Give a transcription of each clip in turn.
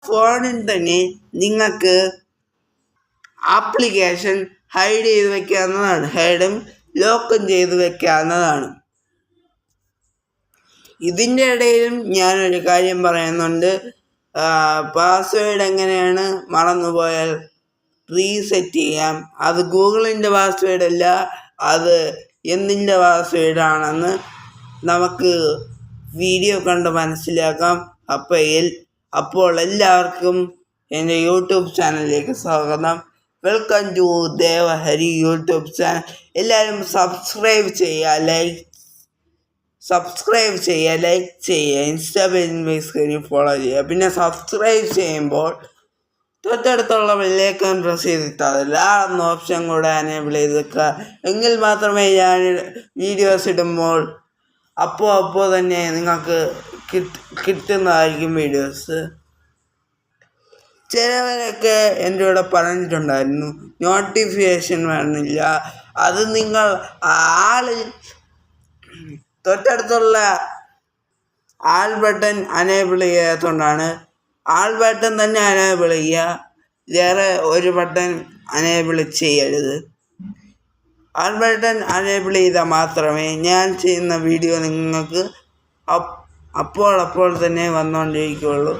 ഫോണിൽ തന്നെ നിങ്ങൾക്ക് ആപ്ലിക്കേഷൻ ഹൈഡ് ചെയ്ത് വെക്കാവുന്നതാണ്. ഹൈഡും ലോക്കും ചെയ്ത് വെക്കാവുന്നതാണ്. ഇതിൻ്റെ ഇടയിലും ഞാനൊരു കാര്യം പറയുന്നുണ്ട്. പാസ്വേഡ് എങ്ങനെയാണ് മറന്നുപോയാൽ റീസെറ്റ് ചെയ്യാം. അത് ഗൂഗിളിൻ്റെ പാസ്വേഡ് അല്ല, അത് എന്തിൻ്റെ പാസ്വേഡാണെന്ന് നമുക്ക് വീഡിയോ കണ്ട് മനസ്സിലാക്കാം. അപ്പോൾ എല്ലാവർക്കും എൻ്റെ യൂട്യൂബ് ചാനലിലേക്ക് സ്വാഗതം. Welcome to Devahari YouTube channel. എല്ലാവരും സബ്സ്ക്രൈബ് ചെയ്യുക, ലൈക്ക് ചെയ്യുക, ഇൻസ്റ്റാ പേജിൽ സ്ക്രീനിൽ ഫോളോ ചെയ്യുക. പിന്നെ സബ്സ്ക്രൈബ് ചെയ്യുമ്പോൾ തൊട്ടടുത്തുള്ള ബെല്ലൈക്കൺ പ്രസ് ചെയ്തിട്ടാൽ എന്ന ഓപ്ഷൻ കൂടെ എനേബിൾ ചെയ്ത് വെക്കുക. എങ്കിൽ മാത്രമേ ഞാൻ വീഡിയോസ് ഇടുമ്പോൾ അപ്പോൾ തന്നെ നിങ്ങൾക്ക് കിട്ടുന്നതായിരിക്കും വീഡിയോസ്. ചിലവരൊക്കെ എൻ്റെ കൂടെ പറഞ്ഞിട്ടുണ്ടായിരുന്നു നോട്ടിഫിക്കേഷൻ വരണില്ല. അത് നിങ്ങൾ തൊട്ടടുത്തുള്ള ആൾ ബട്ടൺ അനേബിൾ ചെയ്യാത്തതുകൊണ്ടാണ്. ആൾ ബട്ടൺ തന്നെ അനേബിൾ ചെയ്യുക, വേറെ ഒരു ബട്ടൺ അനേബിൾ ചെയ്യരുത്. ആൾ ബട്ടൺ അനേബിൾ ചെയ്താൽ മാത്രമേ ഞാൻ ചെയ്യുന്ന വീഡിയോ നിങ്ങൾക്ക് അപ്പോൾ തന്നെ വന്നുകൊണ്ടിരിക്കുകയുള്ളൂ.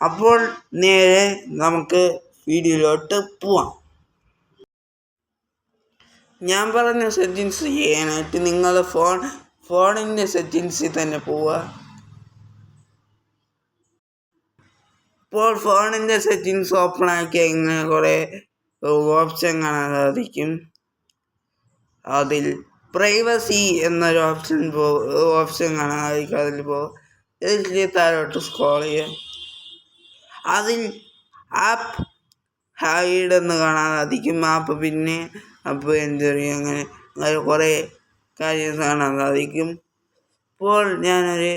അപ്പോൾ നേരെ നമുക്ക് വീഡിയോയിലോട്ട് പോവാം. ഞാൻ പറഞ്ഞ സെറ്റിങ്സ് ചെയ്യാനായിട്ട് നിങ്ങൾ ഫോണിൻ്റെ സെറ്റിങ്സിൽ തന്നെ പോവുക. ഇപ്പോൾ ഫോണിൻ്റെ സെറ്റിങ്സ് ഓപ്പൺ ആക്കിയാൽ ഇങ്ങനെ കുറേ ഓപ്ഷൻ കാണാൻ സാധിക്കും. അതിൽ പ്രൈവസി എന്നൊരു ഓപ്ഷൻ കാണാൻ സാധിക്കും. ഇതിൽ താഴോട്ട് സ്ക്രോൾ ചെയ്യുക. അതിൽ ആപ്പ് ഹൈഡ് എന്ന് കാണാൻ സാധിക്കും. ആപ്പ് എൻജോയ് ചെയ്യും. അങ്ങനെ കുറേ കാര്യം കാണാൻ സാധിക്കും. ഇപ്പോൾ ഞാനൊരു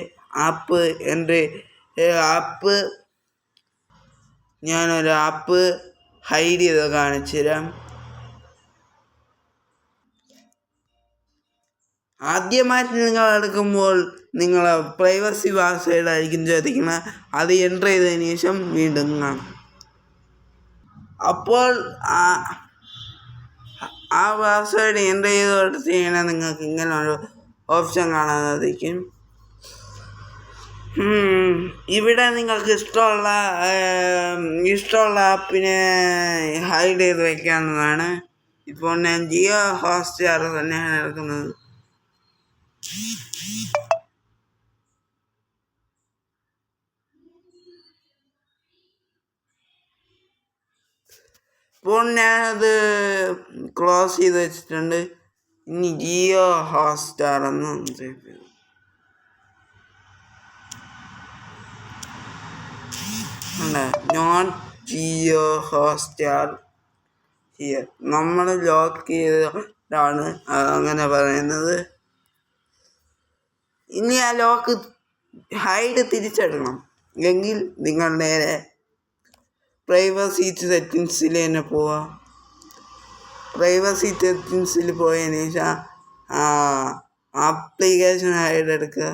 ആപ്പ് ഹൈഡ് ചെയ്ത് കാണിച്ചു തരാം. ആദ്യമായിട്ട് നിങ്ങൾ എടുക്കുമ്പോൾ നിങ്ങൾ പ്രൈവസി പാസ്വേഡ് ആയിരിക്കും ചോദിക്കുന്നത്. അത് എൻ്റർ ചെയ്തതിന് ശേഷം വീണ്ടും കാണാം. അപ്പോൾ ആ പാസ്വേഡ് എൻ്റർ ചെയ്ത് ചെയ്യണേ നിങ്ങൾക്ക് ഇങ്ങനെ ഒരു ഓപ്ഷൻ കാണാൻ സാധിക്കും. ഇവിടെ നിങ്ങൾക്ക് ഇഷ്ടമുള്ള ആപ്പിനെ ഹൈഡ് ചെയ്ത് വയ്ക്കാവുന്നതാണ്. ഇപ്പോൾ ഞാൻ ജിയോ ഹോട്ട്സ്റ്റാർ തന്നെയാണ് എടുക്കുന്നത്. ഇപ്പോൾ ഞാനത് ക്ലോസ് ചെയ്ത് വെച്ചിട്ടുണ്ട്. ഇനി ജിയോ ഹോട്ട്സ്റ്റാർ എന്ന് നോട്ട് ജിയോ ഹോട്ട്സ്റ്റാർ ഹിയർ. നമ്മൾ ലോക്ക് ചെയ്താണ് അങ്ങനെ പറയുന്നത്. ഇനി ആ ലോക്ക് ഹൈഡ് തിരിച്ചെടുക്കണം എങ്കിൽ നിങ്ങൾ നേരെ പ്രൈവസി സെറ്റിങ്സിൽ തന്നെ പോവുക. പ്രൈവസി സെറ്റിങ്സിൽ പോയതിന് ശേഷം ആപ്ലിക്കേഷൻ ഹൈഡ് എടുക്കുക.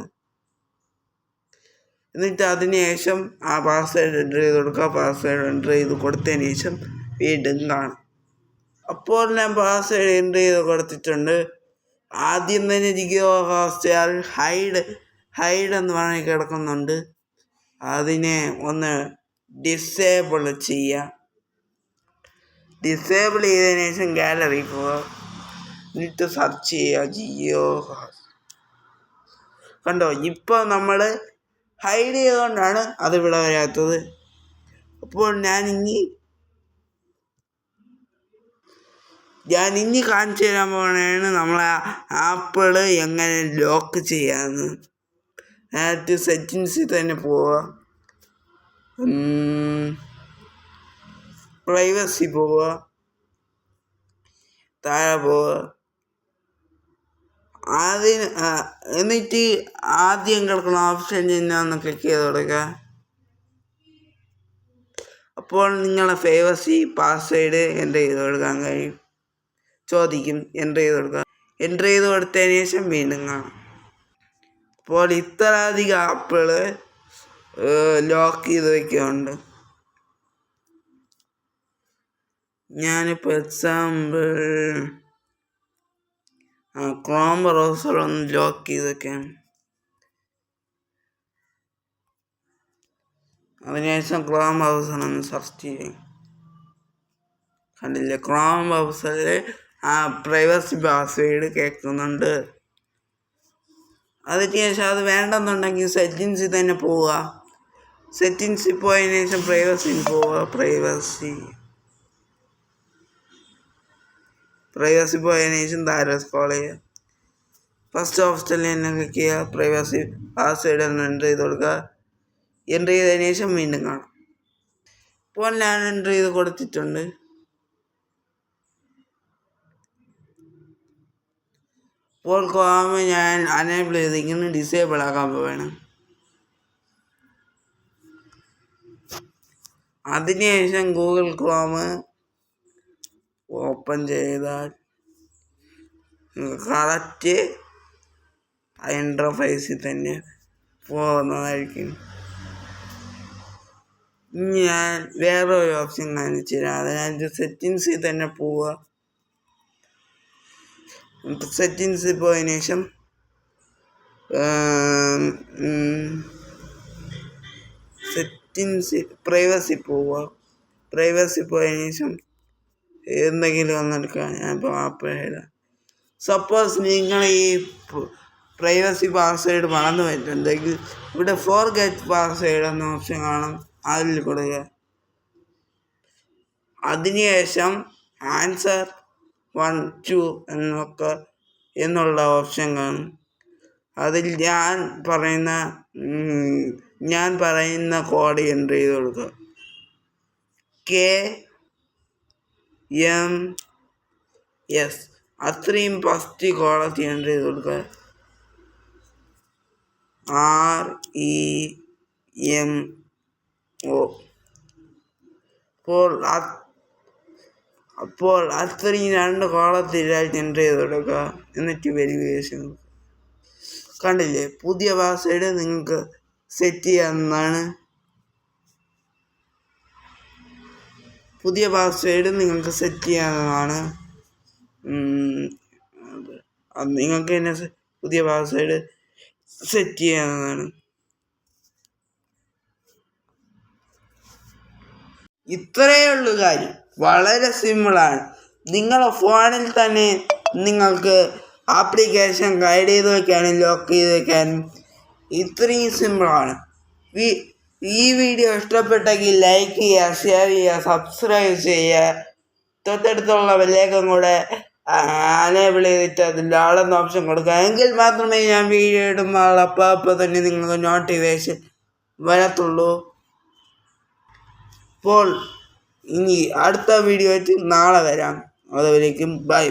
എന്നിട്ട് അതിന് ശേഷം ആ പാസ്വേഡ് എൻ്റർ ചെയ്ത് കൊടുക്കുക. പാസ്വേഡ് എൻ്റർ ചെയ്ത് കൊടുത്തതിന് ശേഷം വീണ്ടും കാണാം. അപ്പോൾ ഞാൻ പാസ്വേഡ് എൻ്റർ ചെയ്ത് കൊടുത്തിട്ടുണ്ട്. ആദ്യം തന്നെ ജിയോ ഹോട്ട്സ്റ്റാർ ഹൈഡ് എന്ന് പറഞ്ഞ് കിടക്കുന്നുണ്ട്. അതിനെ ഒന്ന് ഡിസേബിൾ ചെയ്യുക. ഡിസേബിൾ ചെയ്തതിന് ശേഷം ഗാലറി പോവുക. എന്നിട്ട് സെർച്ച് ചെയ്യുക ജിയോ. കണ്ടോ, ഇപ്പോൾ നമ്മൾ ഹൈഡ് ചെയ്തുകൊണ്ടാണ് അതിവിടെ വരാത്തത്. അപ്പോൾ ഞാൻ ഇനി കാണിച്ചു തരാൻ പോകണതാണ് നമ്മളെ ആപ്പിൾ എങ്ങനെ ലോക്ക് ചെയ്യാമെന്ന്. നേരത്തെ സെറ്റിങ്സിൽ തന്നെ പോവുക. പ്രൈവസി പോവുക, താഴെ പോവുക. എന്നിട്ട് ആദ്യം കിടക്കുന്ന ഓപ്ഷൻ എന്നാന്ന് ക്ലിക്ക് ചെയ്ത് കൊടുക്കുക. അപ്പോൾ നിങ്ങളെ പ്രൈവസി പാസ്വേഡ് എൻ്റർ ചെയ്ത് കൊടുക്കാൻ ചോദിക്കും. എൻ്റർ ചെയ്ത് കൊടുക്കുക. എൻ്റർ ചെയ്ത് കൊടുത്തതിന് ശേഷം വീണ്ടും കാണാം. അപ്പോൾ ഇത്ര അധികം ആപ്പുകൾ ലോക്ക് ചെയ്ത് വയ്ക്കുന്നുണ്ട്. ഞാനിപ്പോൾ എക്സാമ്പിൾ ക്രോം ബ്രൗസർ ഒന്ന് ലോക്ക് ചെയ്തൊക്കെയാണ്. അതിനുശേഷം ക്രോം ബ്രൗസർ ഒന്ന് സെർച്ച് ചെയ്യും. കണ്ടില്ലേ, ക്രോം ബ്രൗസറിൽ പ്രൈവസി പാസ്വേഡ് കേൾക്കുന്നുണ്ട്. അതിനുശേഷം അത് വേണ്ടെന്നുണ്ടെങ്കിൽ സെറ്റിങ്സിൽ തന്നെ പോവുക. സെറ്റിങ്സിൽ പോയതിനു ശേഷം പ്രൈവസിയിൽ പോവുക. പ്രൈവസി പോയതിനു ശേഷം താഴെ സ്ക്രോൾ ചെയ്യുക. ഫസ്റ്റ് ഓപ്ഷനിൽ തന്നെ ക്ലിക്ക് ചെയ്യുക. പ്രൈവസി പാസ്വേഡ് എന്ന് എൻ്റർ ചെയ്ത് കൊടുക്കുക. എൻ്റർ ചെയ്തതിനു ശേഷം വീണ്ടും കാണാം. ഇപ്പോൾ ഞാൻ എൻ്റർ ചെയ്ത് കൊടുത്തിട്ടുണ്ട്. ഇപ്പോൾ ക്രോം ഞാൻ അനേബിൾ ചെയ്ത് ഇങ്ങനെ ഡിസേബിൾ ആക്കാൻ പോവുകയാണ്. അതിനുശേഷം ഗൂഗിൾ ക്രോം ഓപ്പൺ ചെയ്താൽ കറക്റ്റ് ഇൻ്റർഫേസിൽ തന്നെ പോകുന്നതായിരിക്കും. ഞാൻ വേറൊരു ഓപ്ഷൻ കാണിച്ചു തരാം. അതിനകത്ത് സെറ്റിങ്സിൽ തന്നെ പോവുക. സെറ്റിങ്സിൽ പോയതിനു ശേഷം പ്രൈവസി പോവുക. പ്രൈവസി പോയതിനു ശേഷം എന്തെങ്കിലും ഒന്നെടുക്കുക. ഞാനിപ്പോൾ ആപ്പ് എഴുതാം. സപ്പോസ് നിങ്ങൾ ഈ പ്രൈവസി പാസ്വേഡ് മറന്നു വരുന്നുണ്ടെങ്കിൽ ഇവിടെ ഫോർഗെറ്റ് പാസ്വേഡ് എന്ന ഓപ്ഷൻ കാണും. അതിൽ കൊടുക്കുക. അതിനുശേഷം ആൻസർ 1 2 എന്നുള്ള ഓപ്ഷൻ കാണും. അതിൽ ഞാൻ പറയുന്ന കോഡ് എൻ്റർ ചെയ്ത് കൊടുക്കുക. KMS അത്രയും ഫസ്റ്റ് കോളത്തിൽ എൻ്റർ ചെയ്ത് കൊടുക്കുക. REMO. അപ്പോൾ അത്രയും 2 കോളത്തിലായിട്ട് എൻ്റർ ചെയ്ത് കൊടുക്കുക. എന്നിട്ട് വെരിഫിക്കേഷൻ. കണ്ടില്ലേ, പുതിയ പാസ്വേഡ് നിങ്ങൾക്ക് സെറ്റ് ചെയ്യാവുന്നതാണ്. നിങ്ങൾക്ക് തന്നെ പുതിയ പാസ്വേഡ് സെറ്റ് ചെയ്യാവുന്നതാണ്. ഇത്രയേ ഉള്ളൂ കാര്യം. വളരെ സിമ്പിളാണ്. നിങ്ങളുടെ ഫോണിൽ തന്നെ നിങ്ങൾക്ക് ആപ്ലിക്കേഷൻ ഗൈഡ് ചെയ്ത് വയ്ക്കാനും ലോക്ക് ചെയ്ത് വയ്ക്കാനും ഇത്രയും സിമ്പിളാണ്. ഈ വീഡിയോ ഇഷ്ടപ്പെട്ടെങ്കിൽ ലൈക്ക് ചെയ്യുക, ഷെയർ ചെയ്യുക, സബ്സ്ക്രൈബ് ചെയ്യുക. തൊട്ടടുത്തുള്ള ബെല്ലൈക്കൺ കൂടെ അനേബിൾ ചെയ്തിട്ട് അതിൽ ആളെന്ന ഓപ്ഷൻ കൊടുക്കുക. എങ്കിൽ മാത്രമേ ഞാൻ വീഡിയോ ഇടുമ്പോൾ അപ്പോൾ തന്നെ നിങ്ങൾക്ക് നോട്ടിഫിക്കേഷൻ വരത്തുള്ളൂ. അപ്പോൾ ഇനി അടുത്ത വീഡിയോ ആയിട്ട് നാളെ വരാം. അതുവരേക്കും ബൈ.